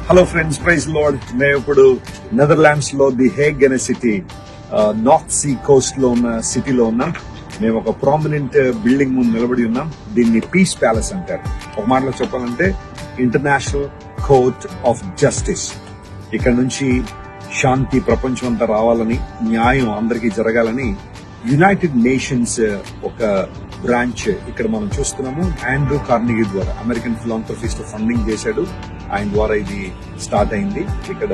Hello friends, praise lord. మేము ఇప్పుడు Netherlands లో ది హేగ్ అనే సిటీ, నార్త్ సీ కోస్ట్ లో ఉన్న సిటీలో ఉన్నాం. మేము ఒక ప్రామినెంట్ బిల్డింగ్ ముందు నిలబడి ఉన్నాం. దీన్ని పీస్ ప్యాలెస్ అంటారు. ఒక మాటలో చెప్పాలంటే ఇంటర్నేషనల్ కోర్ట్ ఆఫ్ జస్టిస్. ఇక్కడ నుంచి శాంతి ప్రపంచం అంతా రావాలని, న్యాయం అందరికీ జరగాలని యునైటెడ్ నేషన్స్ ఒక బ్రాంచ్ ఇక్కడ మనం చూస్తున్నాము. ఆండ్రూ కార్నిగీ ద్వారా, అమెరికన్ ఫిలాంథ్రఫిస్ట్ ఫండింగ్ చేశాడు. ఆయన ద్వారా ఇది స్టార్ట్ అయింది. ఇక్కడ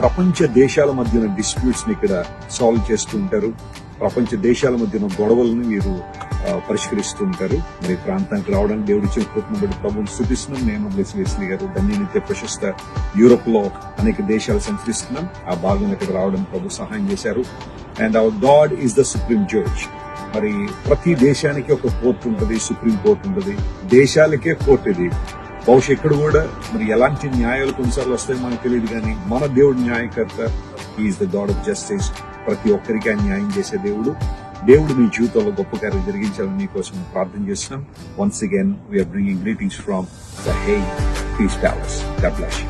ప్రపంచ దేశాల మధ్య ఉన్న డిస్ప్యూట్స్ ని ఇక్కడ సాల్వ్ చేస్తూ ఉంటారు. ప్రపంచ దేశాల మధ్య ఉన్న గొడవలను వీరు పరిష్కరిస్తూ ఉంటారు. మరి ప్రాంతానికి రావడానికి దేవుడి ఇచ్చిన కృపను బట్టి ప్రభువుని స్తుతిస్తున్నాం. నేను వెస్లీ గారు ధన్యనిత్య ప్రశస్త యూరోప్ లో అనేక దేశాలు సంచరిస్తున్నాం. ఆ భాగంలో ఇక్కడ రావడానికి ప్రభు సహాయం చేశారు. And hour God is the supreme judge. మరి ప్రతి దేశానికి ఒక కోర్టు ఉంటుంది, సుప్రీం కోర్టు ఉంటుంది. దేశాలకే కోర్టు ఇది. బహుశా ఇక్కడ కూడా మరి ఎలాంటి న్యాయాలు కొన్నిసార్లు వస్తాయో మనకు తెలియదు, కానీ మన దేవుడు న్యాయకర్త. Is the god of justice. ప్రతి ఒక్కరికి ఆయన న్యాయం చేసే దేవుడు. దేవుడు మీ జీవితంలో గొప్ప కార్యం జరిగించాలని మీకోసం ప్రార్థన చేస్తున్నాం. Once again we are bringing greetings from the Hague Peace Palace. God bless you.